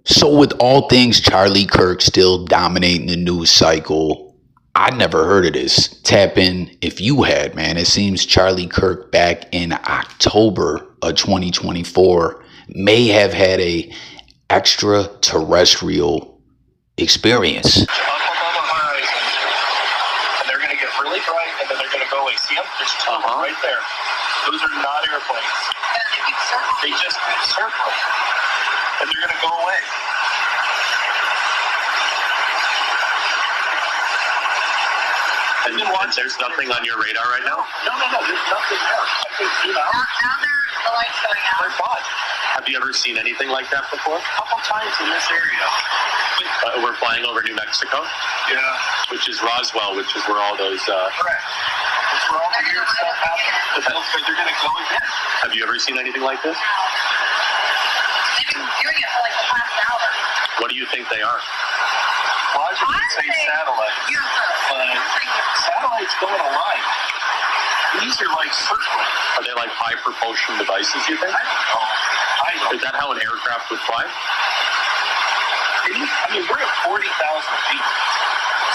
So, with all things Charlie Kirk still dominating the news cycle, I never heard of this. Tap in if you had, man. It seems Charlie Kirk back in October of 2024 may have had a extraterrestrial experience. Up above the horizon, and they're going to get really bright, and then they're going to go away. See them? There's two right there. Those are not airplanes. They just keep circling, and they're going to go away. And there's nothing on your radar right now? No, there's nothing there. I can see now. Now the light's going out. They're fine. Have you ever seen anything like that before? A couple times in this area. We're flying over New Mexico? Yeah. Which is Roswell, which is where all those... Correct. It's where all the weird stuff happens. They're going to go again. Have you ever seen anything like this? They've been doing it for like the past hour. What do you think they are? Well, I was going to say satellites. But satellites go in a line. These are like circling. Are they like high propulsion devices, you think? I don't know. Is that how an aircraft would fly? I mean, we're at 40,000 feet.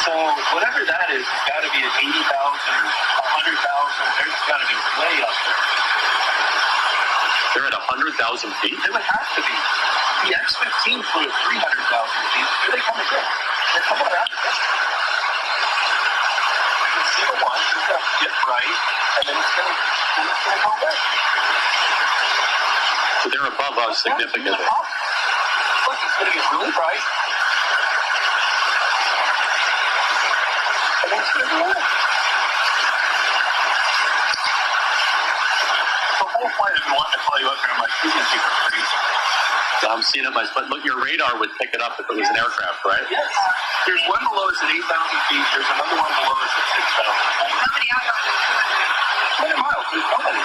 So whatever that is, it's got to be at 80,000 or 100,000. There's got to be way up there. They're at 100,000 feet? It would have to be. The X-15 flew at 300,000 feet. Here they come again. They're coming around again. You can see the one. It's going to get bright, and then it's going to go away. So they're above us significantly. Look, it's going to get really bright. And then it's going to go away. The whole flight I've been wanting to call you up here. I'm like, these people are crazy. I'm seeing it myself. But look, your radar would pick it up if it was an aircraft, right? Yes. There's one below us at 8,000 feet. There's another one below us at 6,000 feet. How many hours? 20 miles. There's nobody.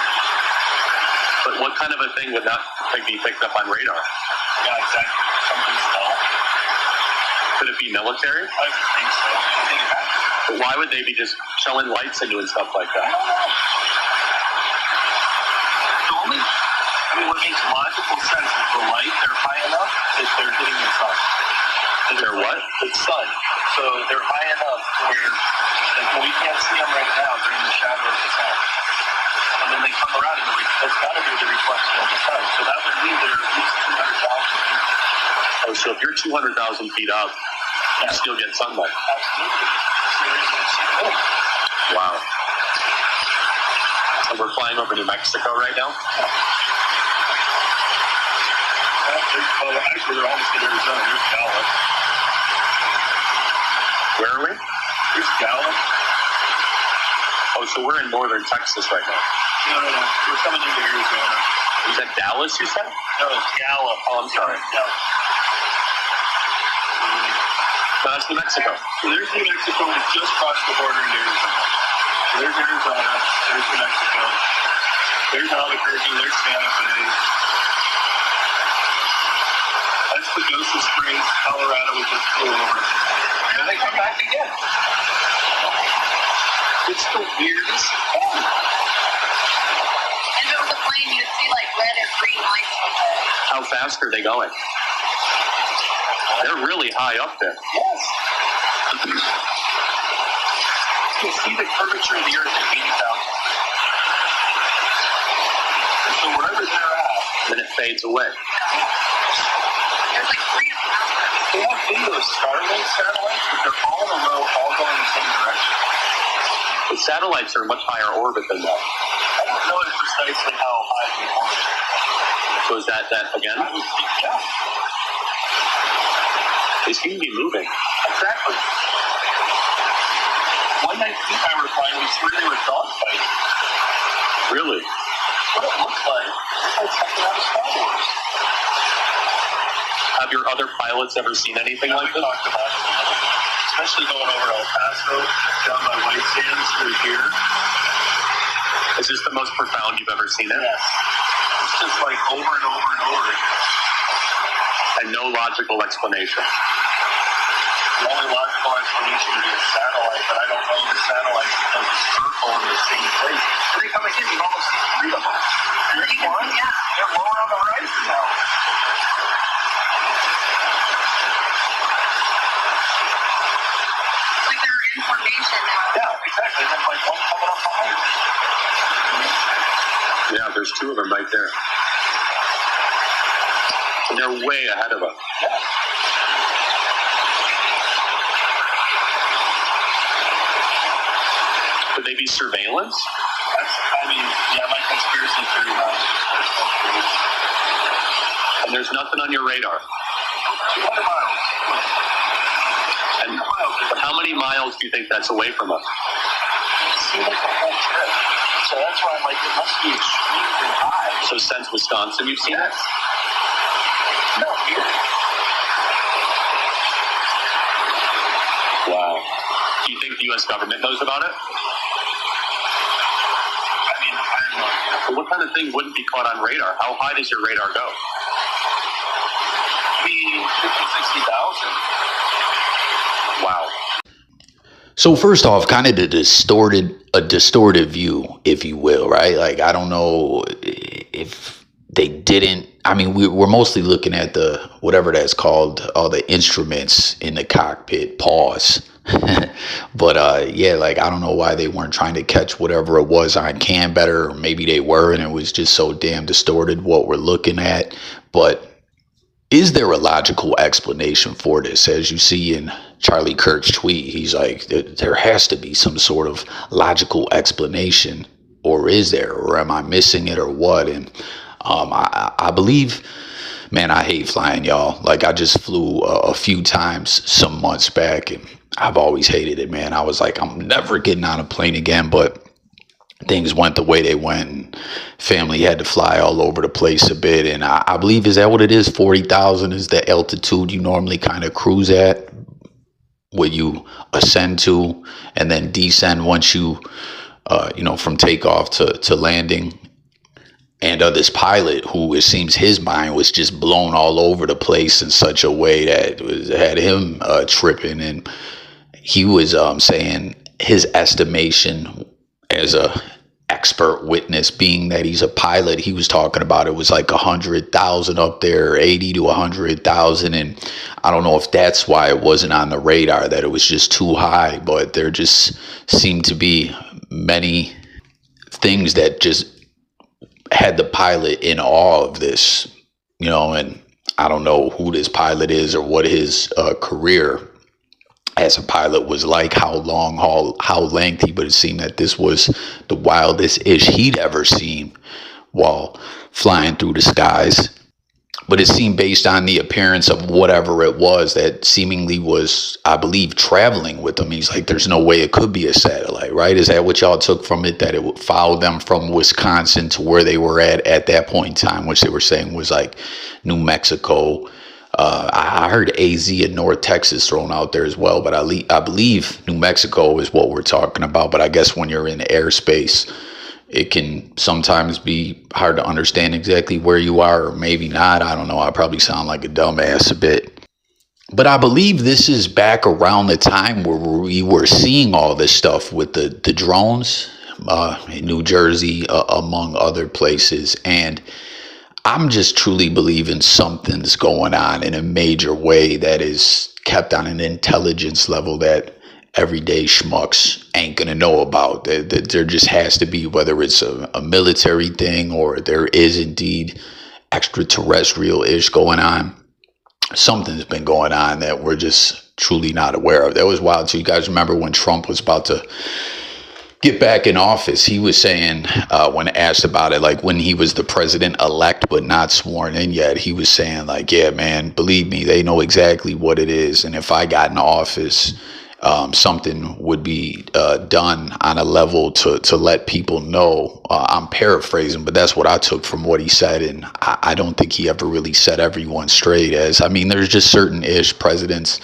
But what kind of a thing would not be picked up on radar? Yeah, exactly. Something small. Could it be military? I would think so. I think it has to be. But why would they be just showing lights and doing stuff like I that? don't know. What makes logical sense is the light, they're high enough that they're hitting the sun. They're what? The sun. So they're high enough where like, we can't see them right now. They're in the shadow of the sun. And then they come around and it's got to be the reflection of the sun. So that would mean they're at least 200,000 feet. Oh, so if you're 200,000 feet up, you still get sunlight. Absolutely. Seriously. Wow. And we're flying over New Mexico right now? Well, actually, they're almost in Arizona. There's Gallup. Where are we? There's Gallup. Oh, so we're in northern Texas right now. No. We're coming into Arizona. Is that Dallas, you said? No, it's Gallup. Oh, I'm sorry. Gallup. No, that's New Mexico. So there's New Mexico. We just crossed the border into Arizona. So there's Arizona. There's New Mexico. There's Albuquerque. There's Santa Fe. That's Pagosa Springs, Colorado, we just flew over. And then they come back again. It's the weirdest thing. And if it was a plane, you'd see like red and green lights with it. How fast are they going? They're really high up there. Yes. You can see the curvature of the Earth at 80,000. And so wherever they're at, Then it fades away. There's like 3 of them out there. they have video of Starlink satellites, but they're all in a row, all going in the same direction. The satellites are a much higher orbit than that. I don't know precisely how high they orbit. So is that again? I would think, yeah. They seem to be moving. Exactly. One night Pete and I were flying, we swear they were dogfighting. Really? What it looks like, it's like something out of Star Wars. Have your other pilots ever seen anything like We this? talked about it a little bit, especially going over El Paso, down by White Sands through here. Is this the most profound you've ever seen it? Yes. It's just like over and over and over again. And no logical explanation. The only logical explanation would be a satellite, but I don't know the satellites because it's circle in the same place. When they come again, you almost see 3 of them. There's one, they're lower on the horizon now. two of them right there. And they're way ahead of us. Yeah. Could they be surveillance? My conspiracy theory now. And there's nothing on your radar. 200 miles. And but how many miles do you think that's away from us? It seemed like the whole trip. So that's why I'm like, it must be extremely high. So since Wisconsin, you've seen Yes. it? No, here. Wow. Do you think the U.S. government knows about it? I don't know. Well, what kind of thing wouldn't be caught on radar? How high does your radar go? Maybe 50,000, 60,000. Wow. So first off, kind of a distorted view, if you will, right? Like, I don't know if they didn't. I mean, we're mostly looking at the, whatever that's called, all the instruments in the cockpit, pause. But yeah, like, I don't know why they weren't trying to catch whatever it was on cam better, or maybe they were, and it was just so damn distorted what we're looking at. But is there a logical explanation for this? As you see in Charlie Kirk's tweet, he's like, there has to be some sort of logical explanation, or is there, or am I missing it, or what? And I believe, man, I hate flying, y'all. Like, I just flew a few times some months back, and I've always hated it, man. I was like, I'm never getting on a plane again, but things went the way they went, and family had to fly all over the place a bit. And I believe, is that what it is? 40,000 is the altitude you normally kind of cruise at, where you ascend to and then descend once you, from takeoff to landing. And this pilot, who it seems his mind was just blown all over the place in such a way that had him tripping. And he was saying his estimation as a expert witness, being that he's a pilot, he was talking about it was like 100,000 up there, 80 to 100,000. And I don't know if that's why it wasn't on the radar, that it was just too high. But there just seemed to be many things that just had the pilot in awe of this, and I don't know who this pilot is or what his career as a pilot was like, how long haul, how lengthy, but it seemed that this was the wildest ish he'd ever seen while flying through the skies. But it seemed, based on the appearance of whatever it was that seemingly was, I believe, traveling with them, he's like, there's no way it could be a satellite, right? Is that what y'all took from it, that it would follow them from Wisconsin to where they were at that point in time, which they were saying was like New Mexico? I heard AZ and North Texas thrown out there as well, but I believe New Mexico is what we're talking about. But I guess when you're in airspace, it can sometimes be hard to understand exactly where you are, or maybe not. I don't know. I probably sound like a dumbass a bit. But I believe this is back around the time where we were seeing all this stuff with the drones in New Jersey, among other places. And I'm just truly believing something's going on in a major way that is kept on an intelligence level that everyday schmucks ain't gonna know about. That there just has to be, whether it's a military thing or there is indeed extraterrestrial-ish going on. Something's been going on that we're just truly not aware of. That was wild too. You guys remember when Trump was about to get back in office, he was saying, when asked about it, like when he was the president-elect but not sworn in yet, he was saying like, yeah, man, believe me, they know exactly what it is. And if I got in office, something would be done on a level to let people know. I'm paraphrasing, but that's what I took from what he said. And I don't think he ever really set everyone straight, as, I mean, there's just certain ish presidents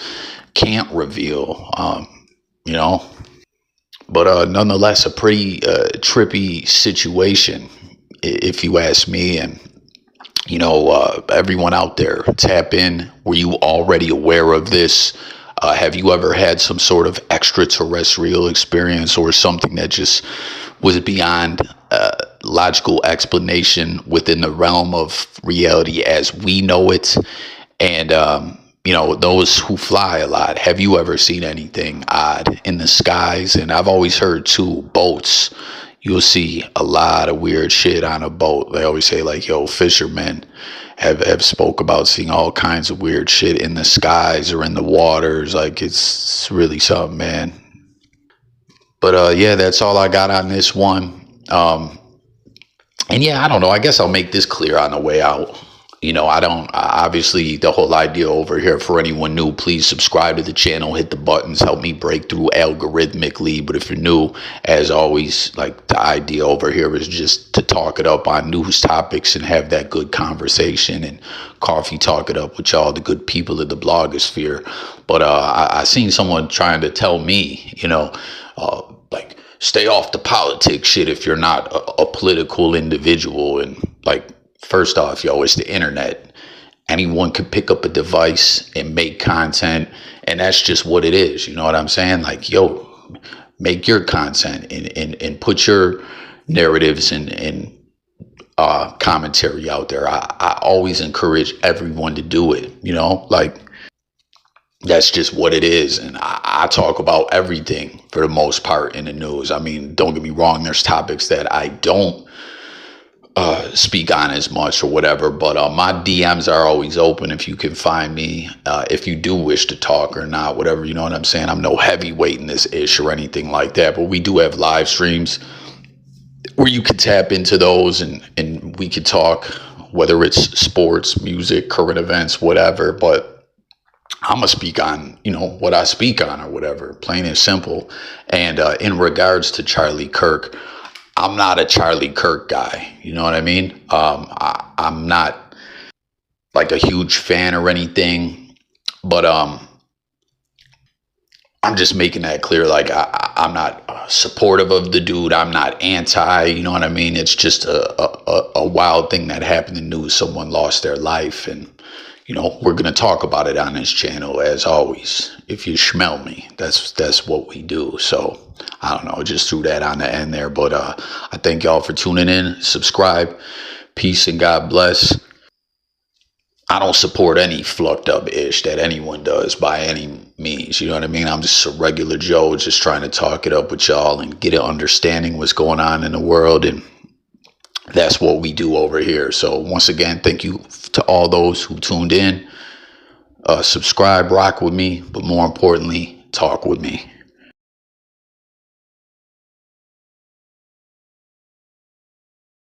can't reveal, But nonetheless, a pretty trippy situation, if you ask me. And, everyone out there, tap in. Were you already aware of this? Have you ever had some sort of extraterrestrial experience, or something that just was beyond logical explanation within the realm of reality as we know it? And, those who fly a lot, have you ever seen anything odd in the skies? And I've always heard too, boats, you'll see a lot of weird shit on a boat. They always say like, yo, fishermen have spoke about seeing all kinds of weird shit in the skies or in the waters. Like, it's really something, man. But yeah, that's all I got on this one. And yeah, I don't know. I guess I'll make this clear on the way out. Obviously, the whole idea over here, for anyone new, please subscribe to the channel, hit the buttons, help me break through algorithmically. But if you're new, as always, like, the idea over here is just to talk it up on news topics and have that good conversation and coffee talk it up with y'all, the good people of the blogosphere. But I seen someone trying to tell me, like, stay off the politics shit if you're not a political individual. And like, first off, yo, it's the internet. Anyone can pick up a device and make content, and that's just what it is. You know what I'm saying? Like, yo, make your content and put your narratives and commentary out there. I always encourage everyone to do it. Like, that's just what it is. And I talk about everything for the most part in the news. I mean, don't get me wrong, there's topics that I don't speak on as much or whatever, but my DMs are always open if you can find me, if you do wish to talk or not, whatever. You know what I'm saying? I'm no heavyweight in this ish or anything like that, but we do have live streams where you can tap into those and we could talk, whether it's sports, music, current events, whatever. But I'm going to speak on, what I speak on or whatever, plain and simple. And in regards to Charlie Kirk, I'm not a Charlie Kirk guy. You know what I mean? I'm not like a huge fan or anything, but I'm just making that clear. Like, I'm not supportive of the dude. I'm not anti, you know what I mean? It's just a wild thing that happened in the news. Someone lost their life, and we're going to talk about it on this channel, as always. If you smell me, that's what we do. So, I don't know, just threw that on the end there. But I thank y'all for tuning in. Subscribe. Peace and God bless. I don't support any flucked up ish that anyone does by any means. You know what I mean? I'm just a regular Joe, just trying to talk it up with y'all and get an understanding what's going on in the world. And that's what we do over here. So once again, thank you to all those who tuned in. Subscribe, rock with me, but more importantly, talk with me.